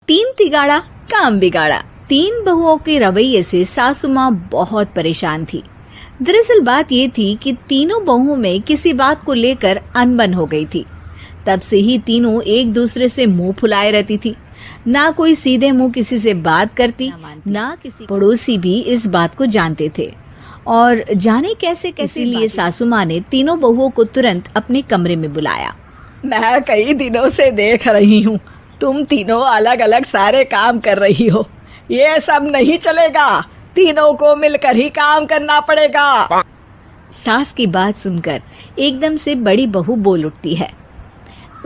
तीन तिगाड़ा काम बिगाड़ा। तीन बहुओं के रवैये से सासू माँ बहुत परेशान थी। दरअसल बात ये थी कि तीनों बहुओं में किसी बात को लेकर अनबन हो गई थी। तब से ही तीनों एक दूसरे से मुंह फुलाए रहती थी। ना कोई सीधे मुंह किसी से बात करती, ना किसी पड़ोसी भी इस बात को जानते थे। और जाने कैसे कैसे लिए सासू माँ ने तीनों बहुओं को तुरंत अपने कमरे में बुलाया। मैं कई दिनों से देख रही हूँ तुम तीनों अलग अलग सारे काम कर रही हो। ये सब नहीं चलेगा, तीनों को मिलकर ही काम करना पड़ेगा। सास की बात सुनकर एकदम से बड़ी बहू बोल उठती है।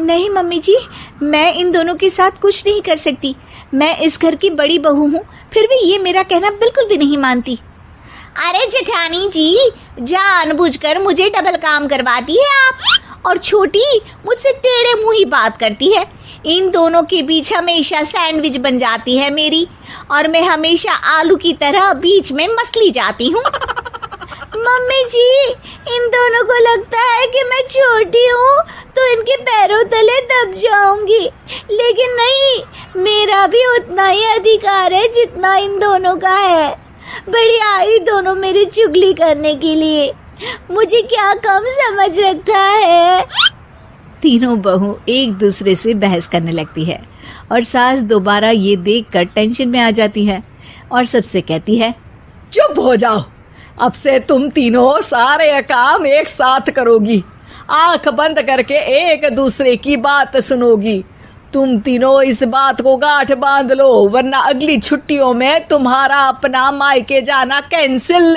नहीं मम्मी जी, मैं इन दोनों के साथ कुछ नहीं कर सकती। मैं इस घर की बड़ी बहू हूँ, फिर भी ये मेरा कहना बिल्कुल भी नहीं मानती। अरे जेठानी जी, जानबूझकर मुझे डबल काम करवाती है आप। और छोटी मुझसे टेढ़े मुंह ही बात करती है। इन दोनों के बीच हमेशा सैंडविच बन जाती है मेरी, और मैं हमेशा आलू की तरह बीच में मसली जाती हूँ। मम्मी जी, इन दोनों को लगता है कि मैं छोटी हूँ तो इनके पैरों तले दब जाऊंगी, लेकिन नहीं, मेरा भी उतना ही अधिकार है जितना इन दोनों का है। बड़ी आई दोनों मेरी चुगली करने के लिए, मुझे क्या कम समझ रखा है। तीनों बहू एक दूसरे से बहस करने लगती है और सास दोबारा ये देखकर टेंशन में आ जाती है और सबसे कहती है, चुप हो जाओ, अब से तुम तीनों सारे काम एक साथ करोगी। आंख बंद करके एक दूसरे की बात सुनोगी। तुम तीनों इस बात को गांठ बांध लो, वरना अगली छुट्टियों में तुम्हारा अपना मायके जाना कैंसिल।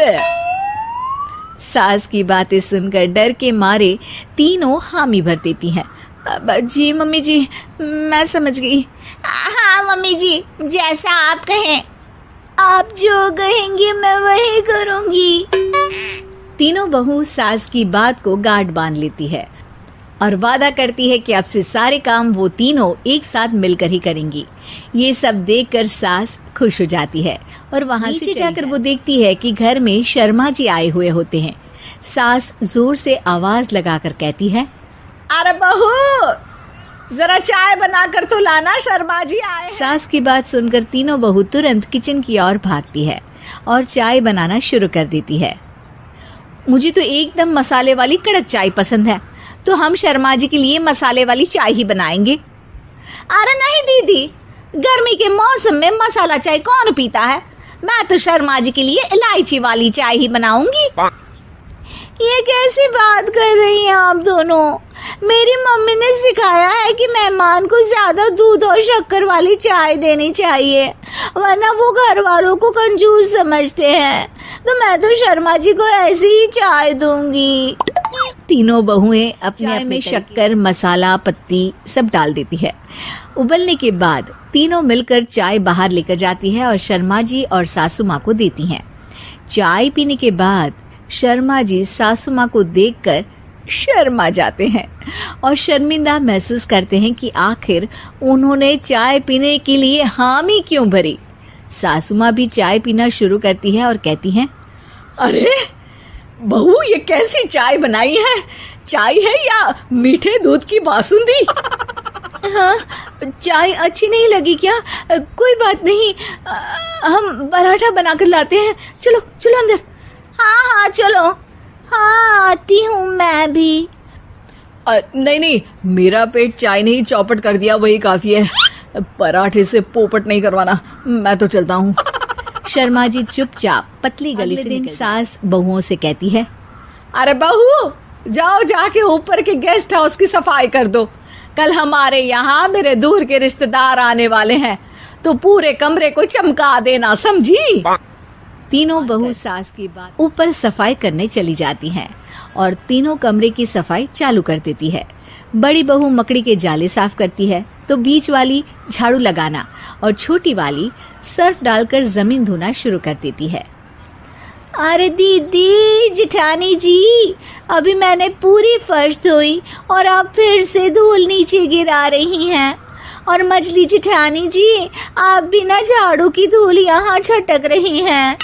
सास की बातें सुनकर डर के मारे तीनों हामी भर देती हैं। जी मम्मी जी, मैं समझ गई। हाँ मम्मी जी, जैसा आप कहें। आप जो कहेंगी मैं वही करूंगी। तीनों बहू सास की बात को गांठ बांध लेती है और वादा करती है कि अब से सारे काम वो तीनों एक साथ मिलकर ही करेंगी। ये सब देखकर सास खुश हो जाती है और वहाँ से जाकर वो देखती है कि घर में शर्मा जी आए हुए होते हैं। सास जोर से आवाज लगाकर कहती है, अरे बहू, जरा चाय बनाकर तो लाना, शर्मा जी आए हैं। सास की बात सुनकर तीनों बहू तुरंत किचन की ओर भागती है और चाय बनाना शुरू कर देती है। मुझे तो एकदम मसाले वाली कड़क चाय पसंद है, तो हम शर्मा जी के लिए मसाले वाली चाय ही बनाएंगे। अरे नहीं दीदी, गर्मी के मौसम में मसाला चाय कौन पीता है? मैं तो शर्मा जी के लिए इलायची वाली चाय ही बनाऊंगी। ये कैसी बात कर रही हैं आप दोनों? मेरी मम्मी ने सिखाया है कि मेहमान को ज्यादा दूध और शक्कर वाली चाय देनी चाहिए, वरना वो घर वालों को कंजूस समझते हैं। तो मैं तो शर्मा जी को ऐसी ही चाय दूंगी। तीनों बहुएं अपने अपने शक्कर, मसाला, पत्ती सब डाल देती है। उबलने के बाद तीनों मिलकर चाय बाहर लेकर जाती है और शर्मा जी और सासू माँ को देती हैं। चाय पीने के बाद शर्मा जी सासू माँ को देखकर शर्मा जाते हैं और शर्मिंदा महसूस करते हैं कि आखिर उन्होंने चाय पीने के लिए हामी क्यों भरी। सासू माँ भी चाय पीना शुरू करती है और कहती हैं, अरे बहू, ये कैसी चाय बनाई है? चाय है या मीठे दूध की बासुंदी? हाँ, चाय अच्छी नहीं लगी क्या? कोई बात नहीं, हम पराठा बनाकर लाते हैं। चलो चलो अंदर। हाँ हाँ चलो। हाँ आती हूँ मैं भी। नहीं नहीं, मेरा पेट चाय ने ही चौपट कर दिया, वही काफी है। पराठे से पोपट नहीं करवाना, मैं तो चलता हूँ। शर्मा जी चुपचाप पतली गली से निकल सास बहुओं से कहती है, अरे बहू, जाओ जाके ऊपर के गेस्ट हाउस की सफाई कर दो। कल हमारे यहाँ मेरे दूर के रिश्तेदार आने वाले हैं, तो पूरे कमरे को चमका देना, समझी? तीनों बहू सास की बात ऊपर सफाई करने चली जाती हैं और तीनों कमरे की सफाई चालू कर देती है। बड़ी बहू मकड़ी के जाले साफ करती है, तो बीच वाली झाड़ू लगाना और छोटी वाली सर्फ डालकर जमीन धोना शुरू कर देती है। अरे दीदी, जेठानी जी, अभी मैंने पूरी फर्श धोई और आप फिर से धूल नीचे गिरा रही हैं। और मछली जेठानी जी, आप बिना झाड़ू की धूल यहाँ छटक रही हैं।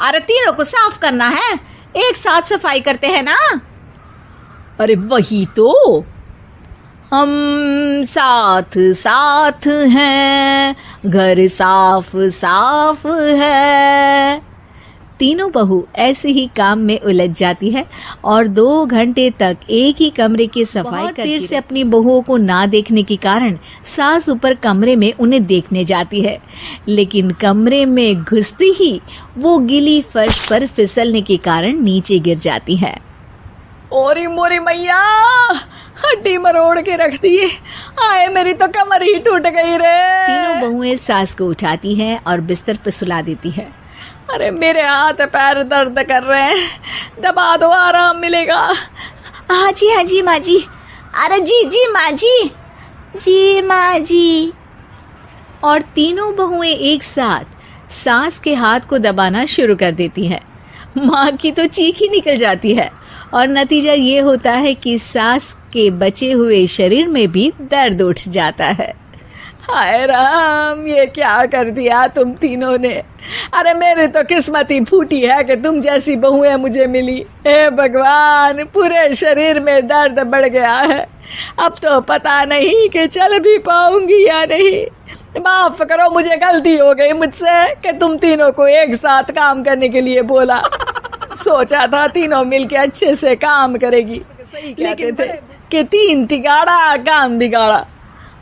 अरे तीनों को साफ करना है, एक साथ सफाई करते हैं ना। अरे वही तो। हम साथ साथ हैं, घर साफ साफ है। तीनों बहू ऐसे ही काम में उलझ जाती है और 2 घंटे तक एक ही कमरे की सफाई करती देर से अपनी बहुओं को ना देखने के कारण सास ऊपर कमरे में उन्हें देखने जाती है, लेकिन कमरे में घुसती ही वो गीली फर्श पर फिसलने के कारण नीचे गिर जाती है। ओरी मोरी मैया, हड्डी मरोड़ के रख दी। आए मेरी तो कमर ही टूट गई रे। तीनों बहुएं सास को उठाती हैं और बिस्तर पर सुला देती है। अरे मेरे हाथ पैर दर्द कर रहे हैं, दबा दो, आराम मिलेगा। हाँ जी माँ जी। अरे जी माँ जी, जी माँ जी। और तीनों बहुएं एक साथ सास के हाथ को दबाना शुरू कर देती हैं। माँ की तो चीख ही निकल जाती है और नतीजा ये होता है कि सास के बचे हुए शरीर में भी दर्द उठ जाता है। हाय राम, ये क्या कर दिया तुम तीनों ने। अरे मेरी तो किस्मत ही फूटी है कि तुम जैसी बहुएं मुझे मिली। हे भगवान, पूरे शरीर में दर्द बढ़ गया है। अब तो पता नहीं कि चल भी पाऊंगी या नहीं। माफ करो, मुझे गलती हो गई मुझसे कि तुम तीनों को एक साथ काम करने के लिए बोला। सोचा था तीनों मिलके अच्छे से काम करेगी। सही कहते थे कि 3 तिगाड़ा काम बिगाड़ा।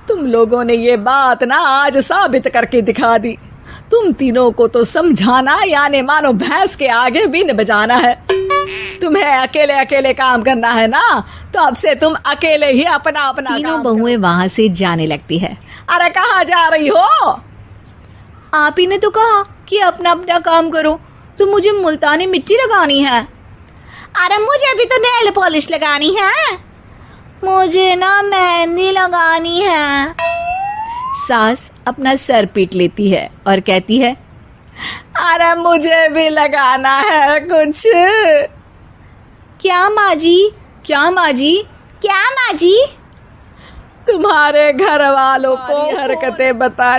तुम लोगों ने ये बात ना आज साबित करके दिखा दी। तुम तीनों को तो समझाना यानी मानो भैंस के आगे बीन बजाना है। तुम्हें अकेले अकेले काम करना है ना, तो अब से तुम अकेले ही अपना अपना तीनों बहुएं वहाँ से जाने लगती है। अरे कहाँ जा रही हो? आप ही ने तो कहा कि अपना अपना काम करो, तो मुझे मुल्तानी मिट्टी लगानी है। अरे मुझे भी तो नेल पॉलिश लगानी है, मुझे ना मेहंदी लगानी है। सास अपना सर पीट लेती है और कहती है, अरे मुझे भी लगाना है कुछ। क्या माँ जी? क्या माँ जी? क्या माँ जी? तुम्हारे घर वालों को हरकतें बता